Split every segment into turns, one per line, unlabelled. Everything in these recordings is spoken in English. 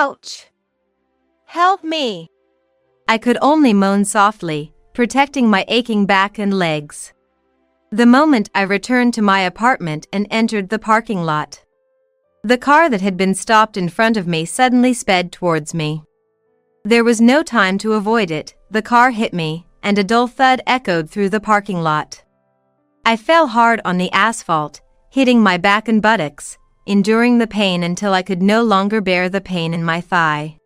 Ouch! Help me!
I could only moan softly, protecting my aching back and legs. The moment I returned to my apartment and entered the parking lot, the car that had been stopped in front of me suddenly sped towards me. There was no time to avoid it. The car hit me, and a dull thud echoed through the parking lot. I fell hard on the asphalt, hitting my back and buttocks, enduring the pain until I could no longer bear the pain in my thigh.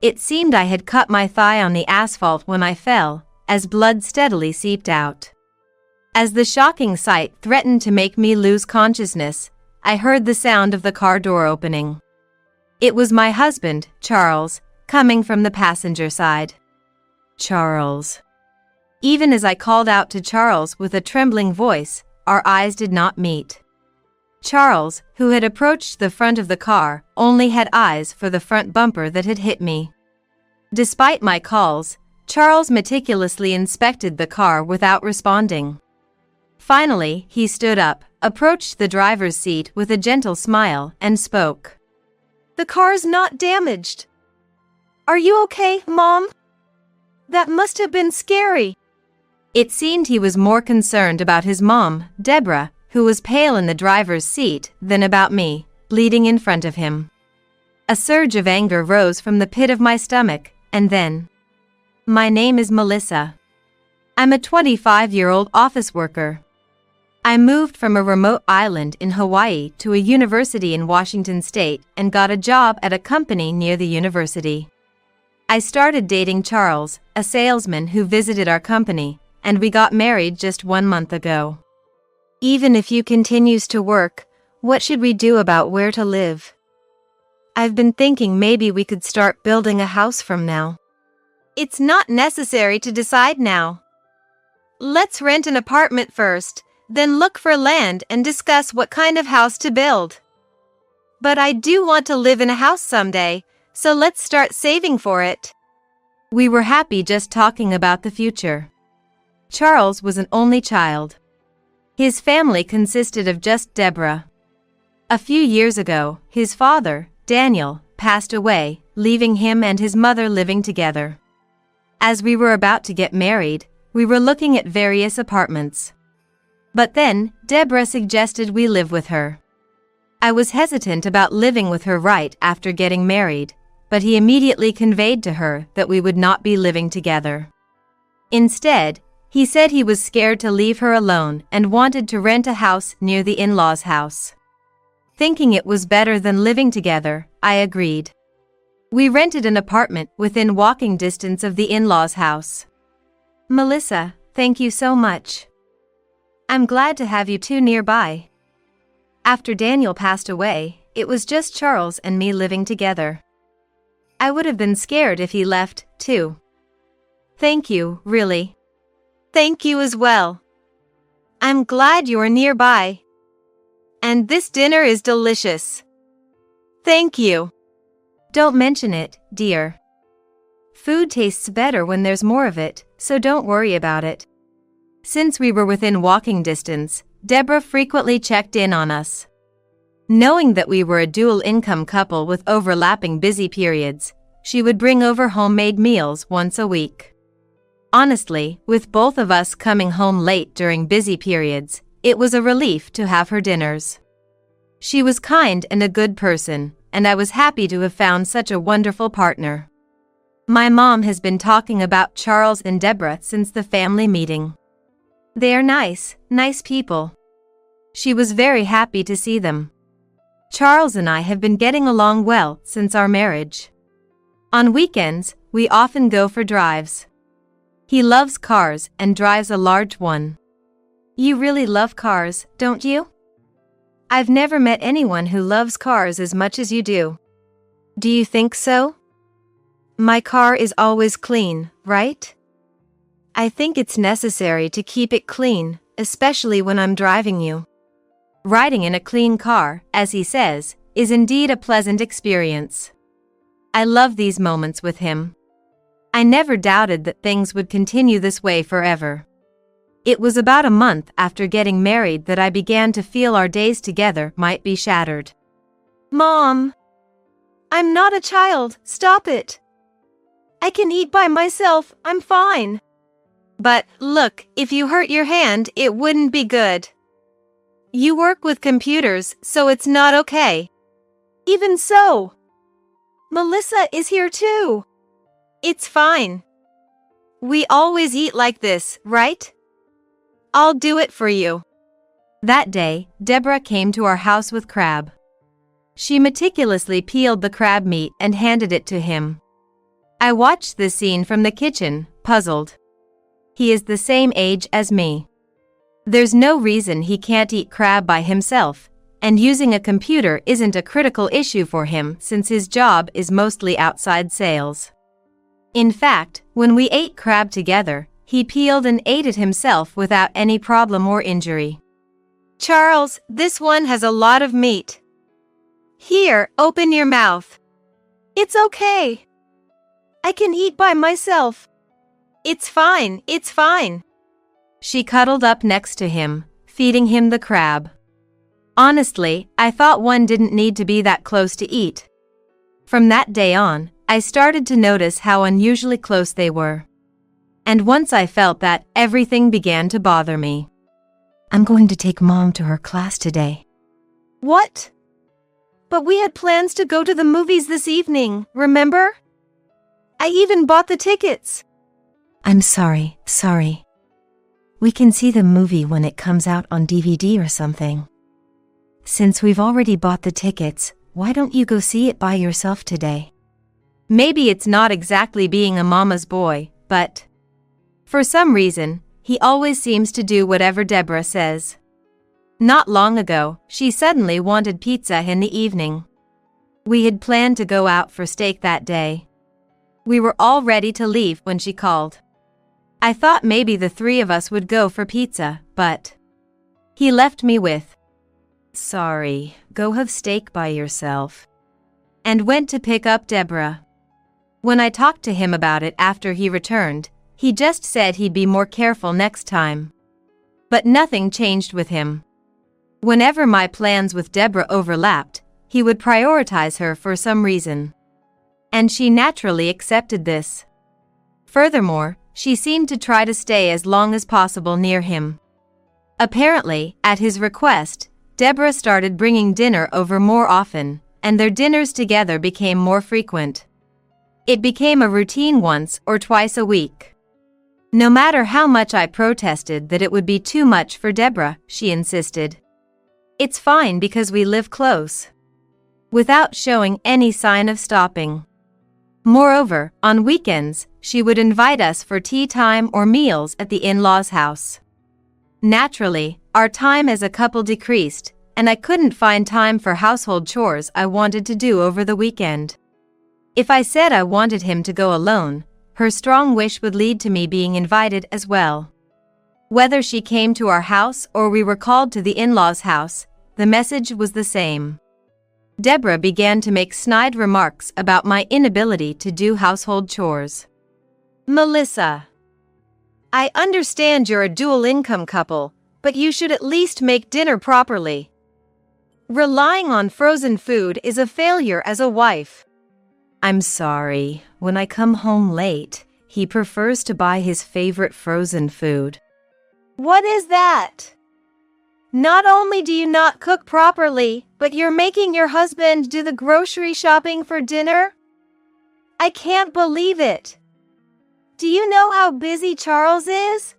It seemed I had cut my thigh on the asphalt when I fell, as blood steadily seeped out. As the shocking sight threatened to make me lose consciousness, I heard the sound of the car door opening. It was my husband, Charles, coming from the passenger side. Charles. Even as I called out to Charles with a trembling voice, our eyes did not meet. Charles, who had approached the front of the car, only had eyes for the front bumper that had hit me. Despite my calls, Charles meticulously inspected the car without responding. Finally, he stood up, approached the driver's seat with a gentle smile, and spoke.
The car's not damaged. Are you okay, Mom? That must have been scary.
It seemed he was more concerned about his mom, Deborah, who was pale in the driver's seat, than about me, bleeding in front of him. A surge of anger rose from the pit of my stomach, and then, my name is Melissa. I'm a 25-year-old office worker. I moved from a remote island in Hawaii to a university in Washington State and got a job at a company near the university. I started dating Charles, a salesman who visited our company, and we got married just 1 month ago. Even if you continues to work, what should we do about where to live? I've been thinking maybe we could start building a house from now.
It's not necessary to decide now. Let's rent an apartment first, then look for land and discuss what kind of house to build. But I do want to live in a house someday, so let's start saving for it.
We were happy just talking about the future. Charles was an only child. His family consisted of just Deborah. A few years ago, his father, Daniel, passed away, leaving him and his mother living together. As we were about to get married, we were looking at various apartments. But then, Deborah suggested we live with her. I was hesitant about living with her right after getting married, but he immediately conveyed to her that we would not be living together. Instead, he said he was scared to leave her alone and wanted to rent a house near the in-laws' house. Thinking it was better than living together, I agreed. We rented an apartment within walking distance of the in-laws' house. Melissa, thank you so much. I'm glad to have you two nearby. After Daniel passed away, it was just Charles and me living together. I would have been scared if he left, too. Thank you, really.
Thank you as well. I'm glad you're nearby. And this dinner is delicious. Thank you.
Don't mention it, dear. Food tastes better when there's more of it, so don't worry about it. Since we were within walking distance, Deborah frequently checked in on us. Knowing that we were a dual-income couple with overlapping busy periods, she would bring over homemade meals once a week. Honestly, with both of us coming home late during busy periods, it was a relief to have her dinners. She was kind and a good person, and I was happy to have found such a wonderful partner. My mom has been talking about Charles and Deborah since the family meeting. They are nice people. She was very happy to see them. Charles and I have been getting along well since our marriage. On weekends, we often go for drives. He loves cars and drives a large one. You really love cars, don't you? I've never met anyone who loves cars as much as you do. Do you think so? My car is always clean, right? I think it's necessary to keep it clean, especially when I'm driving you. Riding in a clean car, as he says, is indeed a pleasant experience. I love these moments with him. I never doubted that things would continue this way forever. It was about a month after getting married that I began to feel our days together might be shattered.
Mom! I'm not a child, stop it. I can eat by myself, I'm fine. But, look, if you hurt your hand, it wouldn't be good. You work with computers, so it's not okay. Even so. Melissa is here too. It's fine. We always eat like this, right? I'll do it for you.
That day, Deborah came to our house with crab. She meticulously peeled the crab meat and handed it to him. I watched this scene from the kitchen, puzzled. He is the same age as me. There's no reason he can't eat crab by himself, and using a computer isn't a critical issue for him since his job is mostly outside sales. In fact, when we ate crab together, he peeled and ate it himself without any problem or injury.
Charles, this one has a lot of meat. Here, open your mouth. It's okay. I can eat by myself. It's fine, it's fine.
She cuddled up next to him, feeding him the crab. Honestly, I thought one didn't need to be that close to eat. From that day on, I started to notice how unusually close they were. And once I felt that, everything began to bother me. I'm going to take Mom to her class today.
What? But we had plans to go to the movies this evening, remember? I even bought the tickets.
I'm sorry. We can see the movie when it comes out on DVD or something. Since we've already bought the tickets, why don't you go see it by yourself today?
Maybe it's not exactly being a mama's boy, but for some reason, he always seems to do whatever Deborah says. Not long ago, she suddenly wanted pizza in the evening. We had planned to go out for steak that day. We were all ready to leave when she called. I thought maybe the three of us would go for pizza, but he left me with, "Sorry, go have steak by yourself," and went to pick up Deborah. When I talked to him about it after he returned, he just said he'd be more careful next time. But nothing changed with him. Whenever my plans with Deborah overlapped, he would prioritize her for some reason. And she naturally accepted this. Furthermore, she seemed to try to stay as long as possible near him. Apparently, at his request, Deborah started bringing dinner over more often, and their dinners together became more frequent. It became a routine once or twice a week. No matter how much I protested that it would be too much for Deborah, she insisted. "It's fine because we live close," without showing any sign of stopping. Moreover, on weekends, she would invite us for tea time or meals at the in-laws' house. Naturally, our time as a couple decreased, and I couldn't find time for household chores I wanted to do over the weekend. If I said I wanted him to go alone, her strong wish would lead to me being invited as well. Whether she came to our house or we were called to the in-laws' house, the message was the same. Deborah began to make snide remarks about my inability to do household chores. "Melissa, I understand you're a dual-income couple, but you should at least make dinner properly. Relying on frozen food is a failure as a wife."
I'm sorry, when I come home late, he prefers to buy his favorite frozen food.
What is that? Not only do you not cook properly, but you're making your husband do the grocery shopping for dinner? I can't believe it. Do you know how busy Charles is?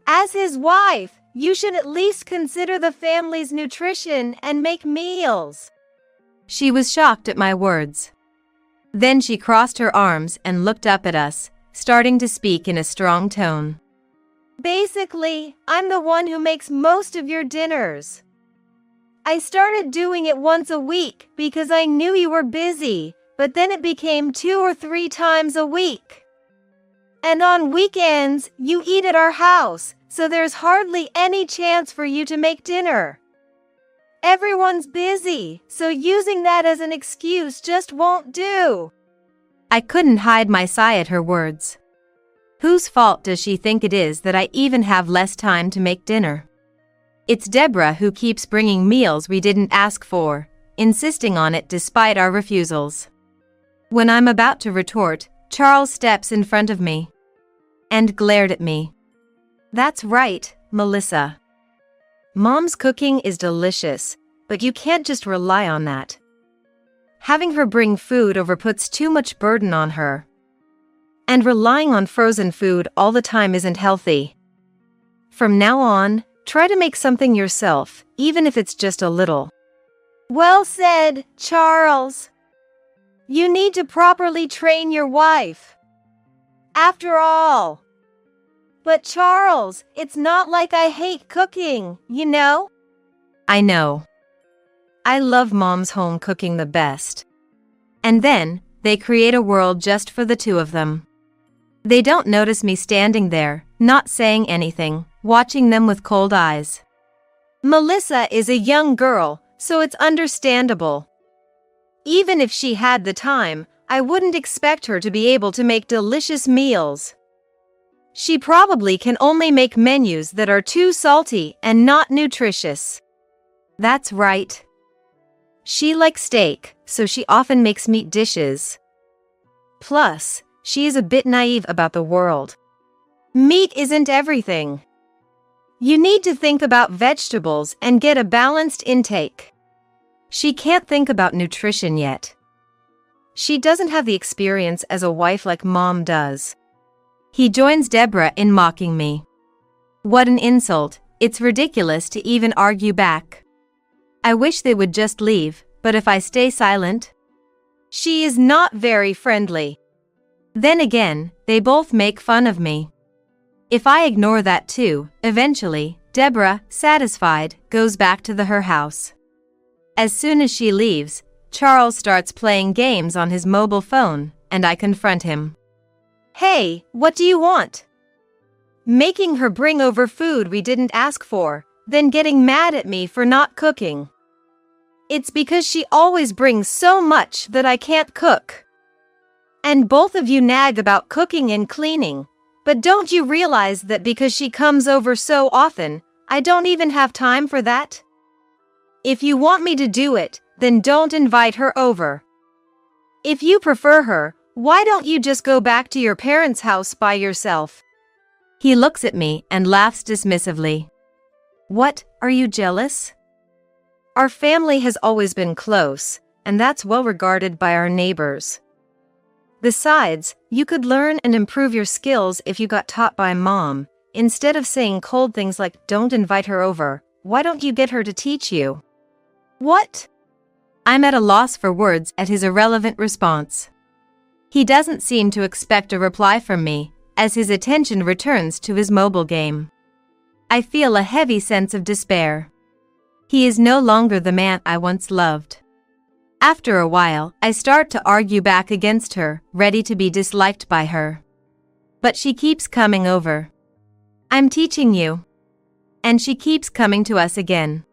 As his wife, you should at least consider the family's nutrition and make meals.
She was shocked at my words. Then she crossed her arms and looked up at us, starting to speak in a strong tone.
Basically, I'm the one who makes most of your dinners. I started doing it once a week because I knew you were busy, but then it became 2 or 3 times a week. And on weekends, you eat at our house, so there's hardly any chance for you to make dinner. Everyone's busy, so using that as an excuse just won't do.
I couldn't hide my sigh at her words. Whose fault does she think it is that I even have less time to make dinner? It's Deborah who keeps bringing meals we didn't ask for, insisting on it despite our refusals. When I'm about to retort, Charles steps in front of me and glared at me. "That's right, Melissa. Mom's cooking is delicious, but you can't just rely on that. Having her bring food over puts too much burden on her. And relying on frozen food all the time isn't healthy. From now on, try to make something yourself, even if it's just a little."
Well said, Charles. You need to properly train your wife. After all. But Charles, it's not like I hate cooking, you know?
I know. I love Mom's home cooking the best. And then, they create a world just for the two of them. They don't notice me standing there, not saying anything, watching them with cold eyes.
Melissa is a young girl, so it's understandable. Even if she had the time, I wouldn't expect her to be able to make delicious meals. She probably can only make menus that are too salty and not nutritious.
That's right. She likes steak, so she often makes meat dishes. Plus, she is a bit naive about the world.
Meat isn't everything. You need to think about vegetables and get a balanced intake.
She can't think about nutrition yet. She doesn't have the experience as a wife like Mom does. He joins Deborah in mocking me. What an insult, it's ridiculous to even argue back. I wish they would just leave, but if I stay silent,
she is not very friendly.
Then again, they both make fun of me. If I ignore that too, eventually, Deborah, satisfied, goes back to her house. As soon as she leaves, Charles starts playing games on his mobile phone, and I confront him.
Hey, what do you want? Making her bring over food we didn't ask for, then getting mad at me for not cooking. It's because she always brings so much that I can't cook. And both of you nag about cooking and cleaning, but don't you realize that because she comes over so often, I don't even have time for that? If you want me to do it, then don't invite her over. If you prefer her, why don't you just go back to your parents' house by yourself?
He looks at me and laughs dismissively. What, are you jealous? Our family has always been close, and that's well regarded by our neighbors. Besides, you could learn and improve your skills if you got taught by Mom. Instead of saying cold things like, "Don't invite her over," why don't you get her to teach you?
What?
I'm at a loss for words at his irrelevant response. He doesn't seem to expect a reply from me, as his attention returns to his mobile game. I feel a heavy sense of despair. He is no longer the man I once loved. After a while, I start to argue back against her, ready to be disliked by her. But she keeps coming over. "I'm teaching you." And she keeps coming to us again.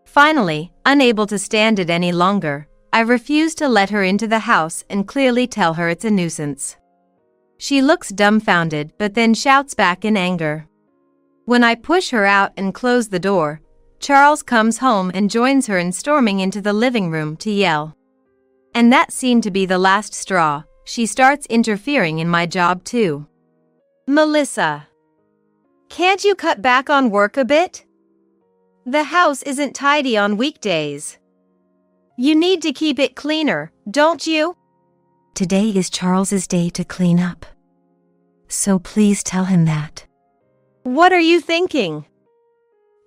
Finally, unable to stand it any longer, I refuse to let her into the house and clearly tell her it's a nuisance. She looks dumbfounded but then shouts back in anger. When I push her out and close the door, Charles comes home and joins her in storming into the living room to yell. And that seemed to be the last straw. She starts interfering in my job too.
Melissa, can't you cut back on work a bit? The house isn't tidy on weekdays. You need to keep it cleaner, don't you?
Today is Charles's day to clean up. So please tell him that.
What are you thinking?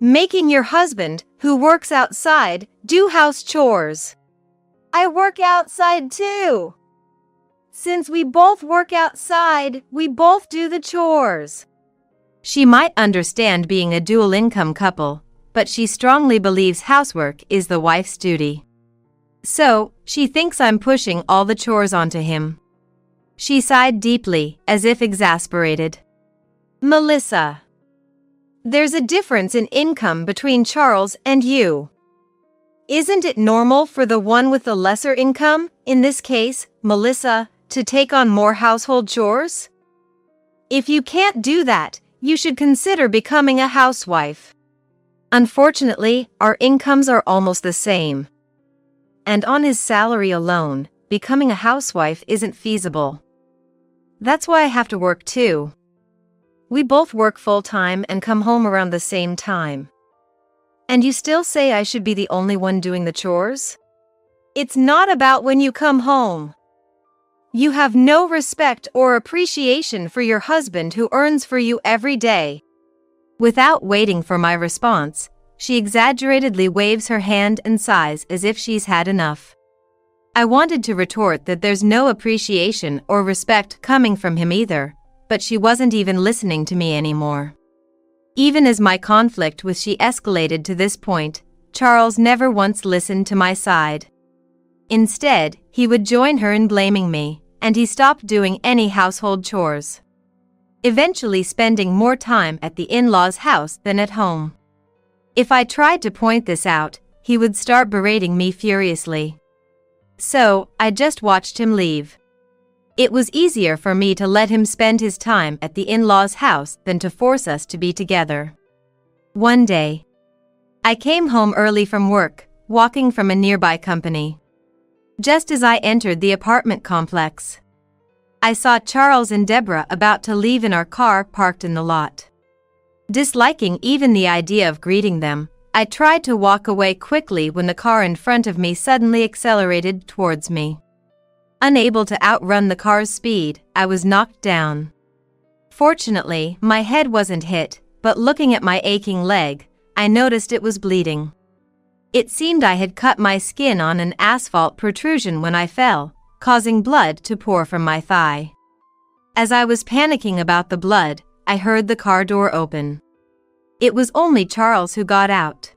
Making your husband, who works outside, do house chores. I work outside too. Since we both work outside, we both do the chores.
She might understand being a dual-income couple, but she strongly believes housework is the wife's duty. So, she thinks I'm pushing all the chores onto him. She sighed deeply, as if exasperated.
Melissa, there's a difference in income between Charles and you. Isn't it normal for the one with the lesser income, in this case, Melissa, to take on more household chores? If you can't do that, you should consider becoming a housewife. Unfortunately, our incomes are almost the same.
and on his salary alone, becoming a housewife isn't feasible. That's why I have to work too. We both work full-time and come home around the same time. And you still say I should be the only one doing the chores?
It's not about when you come home. You have no respect or appreciation for your husband who earns for you every day.
Without waiting for my response, she exaggeratedly waves her hand and sighs as if she's had enough. I wanted to retort that there's no appreciation or respect coming from him either, but she wasn't even listening to me anymore. Even as my conflict with she escalated to this point, Charles never once listened to my side. Instead, he would join her in blaming me, and he stopped doing any household chores, eventually spending more time at the in-laws' house than at home. If I tried to point this out, he would start berating me furiously. So, I just watched him leave. It was easier for me to let him spend his time at the in-laws' house than to force us to be together. One day, I came home early from work, walking from a nearby company. Just as I entered the apartment complex, I saw Charles and Deborah about to leave in our car parked in the lot. Disliking even the idea of greeting them, I tried to walk away quickly when the car in front of me suddenly accelerated towards me. Unable to outrun the car's speed, I was knocked down. Fortunately, my head wasn't hit, but looking at my aching leg, I noticed it was bleeding. It seemed I had cut my skin on an asphalt protrusion when I fell, causing blood to pour from my thigh. As I was panicking about the blood, I heard the car door open. It was only Charles who got out.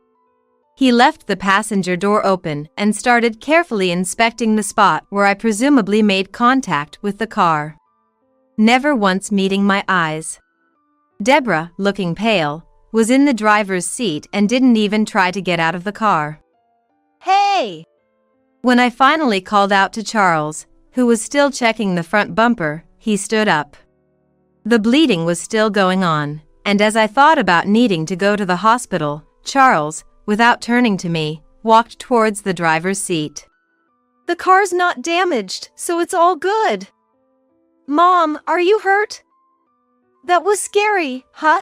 He left the passenger door open and started carefully inspecting the spot where I presumably made contact with the car, never once meeting my eyes. Deborah, looking pale, was in the driver's seat and didn't even try to get out of the car.
Hey!
When I finally called out to Charles, who was still checking the front bumper, he stood up. The bleeding was still going on, and as I thought about needing to go to the hospital, Charles, without turning to me, walked towards the driver's seat.
The car's not damaged, so it's all good. Mom, are you hurt? That was scary, huh?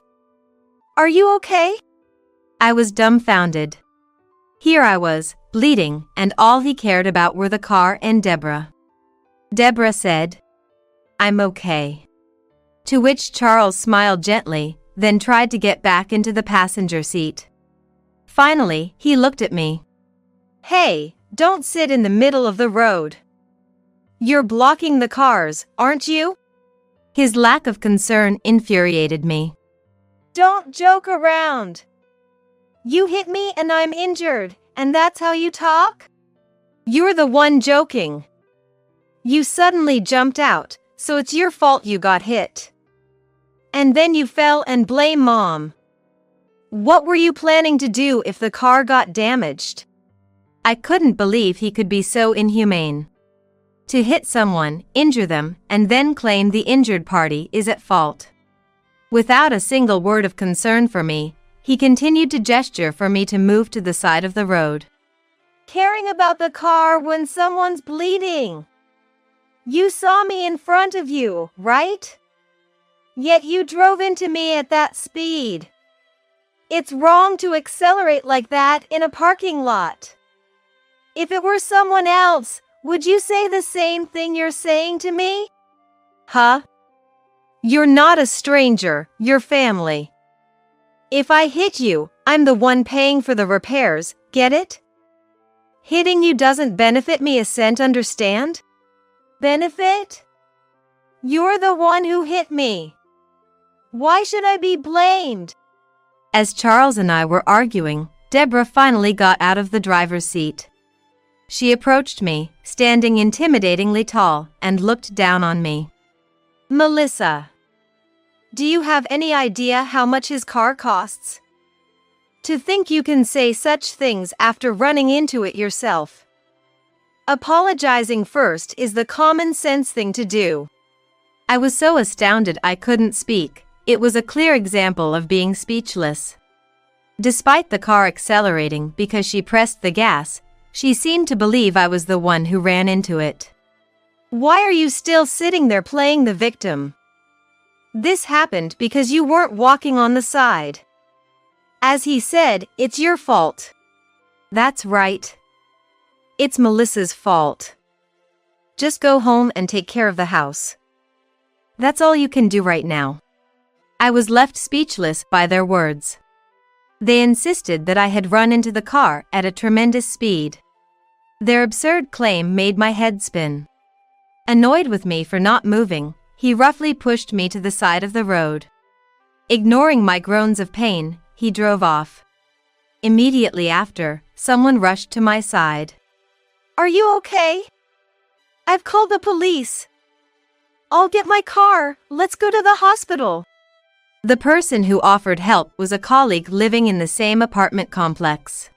Are you okay?
I was dumbfounded. Here I was, bleeding, and all he cared about were the car and Deborah. Deborah said, "I'm okay." To which Charles smiled gently, then tried to get back into the passenger seat. Finally, he looked at me.
Hey, don't sit in the middle of the road. You're blocking the cars, aren't you?
His lack of concern infuriated me.
Don't joke around. You hit me and I'm injured, and that's how you talk? You're the one joking. You suddenly jumped out, so it's your fault you got hit. And then you fell and blame Mom. What were you planning to do if the car got damaged?
I couldn't believe he could be so inhumane. To hit someone, injure them, and then claim the injured party is at fault. Without a single word of concern for me, he continued to gesture for me to move to the side of the road.
Caring about the car when someone's bleeding. You saw me in front of you, right? Yet you drove into me at that speed. It's wrong to accelerate like that in a parking lot. If it were someone else, would you say the same thing you're saying to me?
Huh?
You're not a stranger, you're family. If I hit you, I'm the one paying for the repairs, get it? Hitting you doesn't benefit me a cent, understand? Benefit? You're the one who hit me. Why should I be blamed?
As Charles and I were arguing, Deborah finally got out of the driver's seat. She approached me, standing intimidatingly tall, and looked down on me.
Melissa, do you have any idea how much his car costs? To think you can say such things after running into it yourself. Apologizing first is the common sense thing to do.
I was so astounded I couldn't speak. It was a clear example of being speechless. Despite the car accelerating because she pressed the gas, She seemed to believe I was the one who ran into it.
Why are you still sitting there playing the victim? This happened because you weren't walking on the side. As he said, it's your fault.
That's right.
It's Melissa's fault. Just go home and take care of the house.
That's all you can do right now. I was left speechless by their words. They insisted that I had run into the car at a tremendous speed. Their absurd claim made my head spin. Annoyed with me for not moving, he roughly pushed me to the side of the road. Ignoring my groans of pain, he drove off. Immediately after, someone rushed to my side.
Are you okay? I've called the police. I'll get my car. Let's go to the hospital.
The person who offered help was a colleague living in the same apartment complex.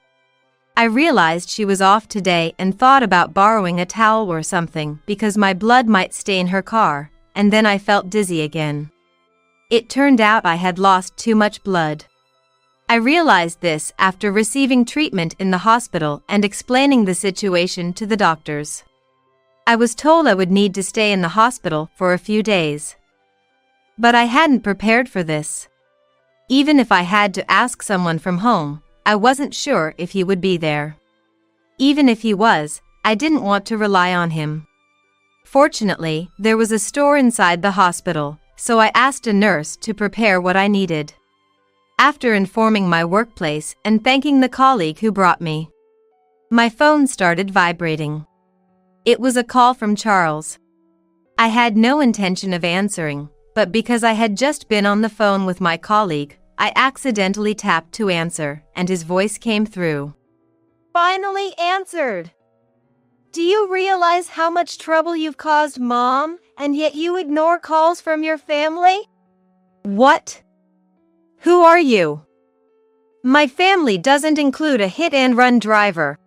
I realized she was off today and thought about borrowing a towel or something because my blood might stain her car, and then I felt dizzy again. It turned out I had lost too much blood. I realized this after receiving treatment in the hospital and explaining the situation to the doctors. I was told I would need to stay in the hospital for a few days. But I hadn't prepared for this. Even if I had to ask someone from home, I wasn't sure if he would be there. Even if he was, I didn't want to rely on him. Fortunately, there was a store inside the hospital, so I asked a nurse to prepare what I needed. After informing my workplace and thanking the colleague who brought me, my phone started vibrating. It was a call from Charles. I had no intention of answering, but because I had just been on the phone with my colleague, I accidentally tapped to answer, and his voice came through.
Finally answered. Do you realize how much trouble you've caused Mom, and yet you ignore calls from your family?
What?
Who are you? My family doesn't include a hit-and-run driver.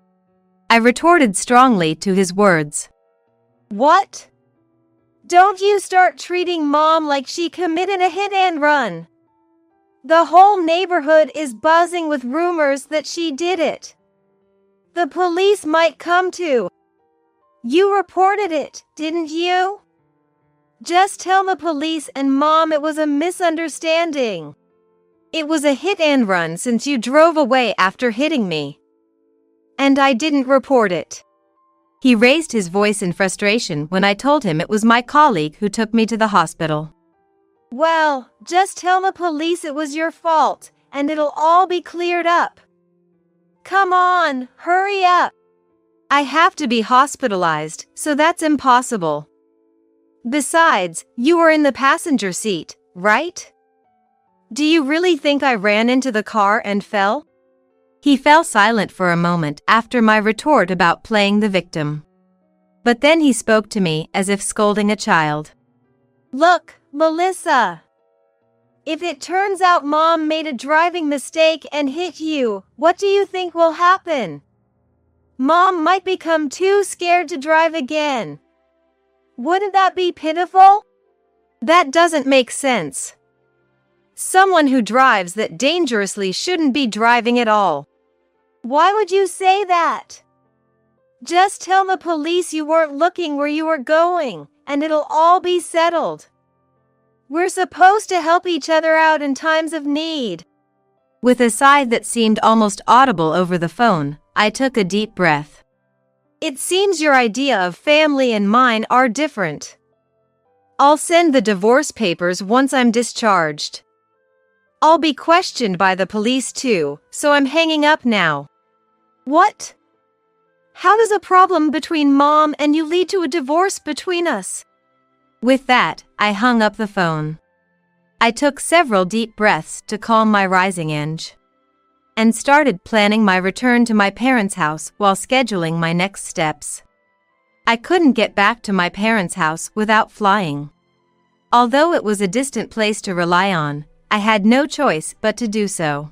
I retorted strongly to his words.
What? Don't you start treating Mom like she committed a hit-and-run. The whole neighborhood is buzzing with rumors that she did it. The police might come too. You reported it, didn't you? Just tell the police and Mom it was a misunderstanding. It was a hit-and-run since you drove away after hitting me. And I didn't report it.
He raised his voice in frustration when I told him it was my colleague who took me to the hospital.
Well, just tell the police it was your fault, and it'll all be cleared up. Come on, hurry up.
I have to be hospitalized, so that's impossible.
Besides, you were in the passenger seat, right? Do you really think I ran into the car and fell?
He fell silent for a moment after my retort about playing the victim. But then he spoke to me as if scolding a child.
Look, Melissa. If it turns out Mom made a driving mistake and hit you, what do you think will happen? Mom might become too scared to drive again. Wouldn't that be pitiful?
That doesn't make sense. Someone who drives that dangerously shouldn't be driving at all.
Why would you say that? Just tell the police you weren't looking where you were going, and it'll all be settled. We're supposed to help each other out in times of need.
With a sigh that seemed almost audible over the phone, I took a deep breath.
It seems your idea of family and mine are different. I'll send the divorce papers once I'm discharged. I'll be questioned by the police too, so I'm hanging up now. What? How does a problem between Mom and you lead to a divorce between us?
With that, I hung up the phone. I took several deep breaths to calm my rising edge, and started planning my return to my parents' house while scheduling my next steps. I couldn't get back to my parents' house without flying. Although it was a distant place to rely on, I had no choice but to do so.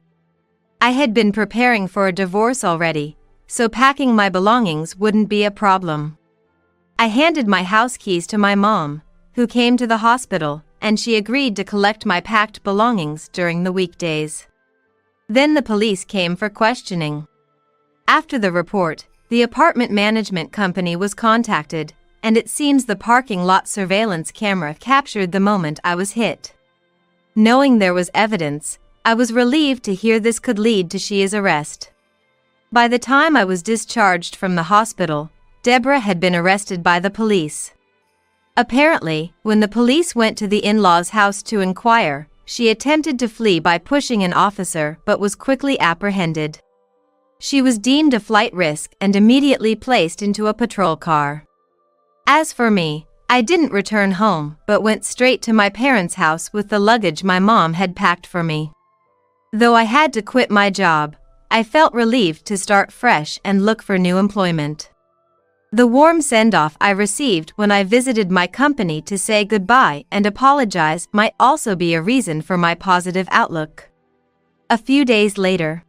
I had been preparing for a divorce already, so packing my belongings wouldn't be a problem. I handed my house keys to my mom, who came to the hospital, and she agreed to collect my packed belongings during the weekdays. Then the police came for questioning. After the report, the apartment management company was contacted, and it seems the parking lot surveillance camera captured the moment I was hit. Knowing there was evidence, I was relieved to hear this could lead to Shia's arrest. By the time I was discharged from the hospital, Deborah had been arrested by the police. Apparently, when the police went to the in-laws' house to inquire, she attempted to flee by pushing an officer but was quickly apprehended. She was deemed a flight risk and immediately placed into a patrol car. As for me, I didn't return home but went straight to my parents' house with the luggage my mom had packed for me. Though I had to quit my job, I felt relieved to start fresh and look for new employment. The warm send-off I received when I visited my company to say goodbye and apologize might also be a reason for my positive outlook. A few days later,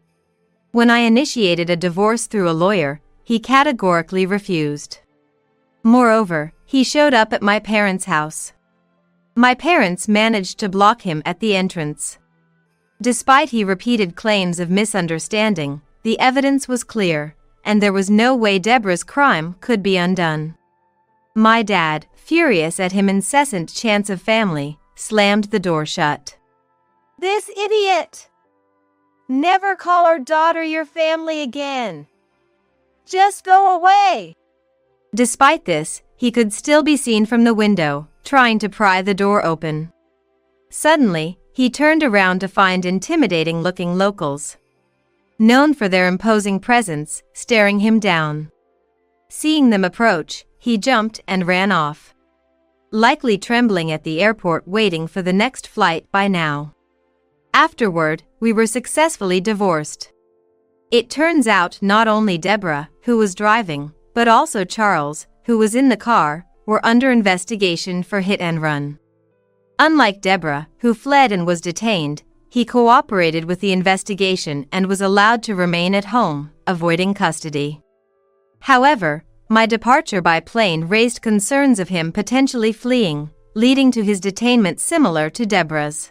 when I initiated a divorce through a lawyer, he categorically refused. Moreover, he showed up at my parents' house. My parents managed to block him at the entrance. Despite his repeated claims of misunderstanding, the evidence was clear, and there was no way Deborah's crime could be undone. My dad, furious at his incessant chants of family, slammed the door shut.
This idiot! Never call our daughter your family again. Just go away!
Despite this, he could still be seen from the window, trying to pry the door open. Suddenly, he turned around to find intimidating-looking locals, known for their imposing presence, staring him down. Seeing them approach, he jumped and ran off, likely trembling at the airport waiting for the next flight by now. Afterward, we were successfully divorced. It turns out not only Deborah, who was driving, but also Charles, who was in the car, were under investigation for hit and run. Unlike Deborah, who fled and was detained, he cooperated with the investigation and was allowed to remain at home, avoiding custody. However, my departure by plane raised concerns of him potentially fleeing, leading to his detainment similar to Deborah's.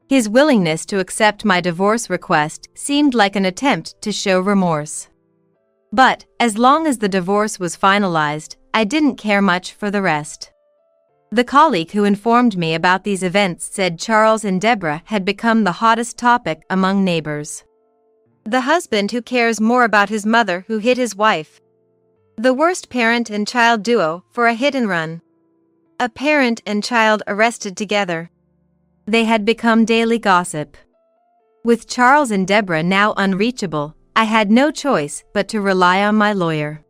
His willingness to accept my divorce request seemed like an attempt to show remorse. But, as long as the divorce was finalized, I didn't care much for the rest. The colleague who informed me about these events said Charles and Deborah had become the hottest topic among neighbors.
The husband who cares more about his mother who hit his wife. The worst parent and child duo for a hit and run. A parent and child arrested together.
They had become daily gossip. With Charles and Deborah now unreachable, I had no choice but to rely on my lawyer.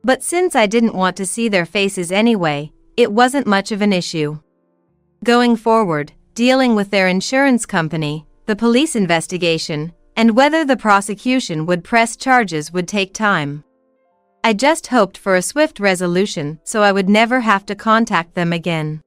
But since I didn't want to see their faces anyway, it wasn't much of an issue. Going forward, dealing with their insurance company, the police investigation, and whether the prosecution would press charges would take time. I just hoped for a swift resolution so I would never have to contact them again.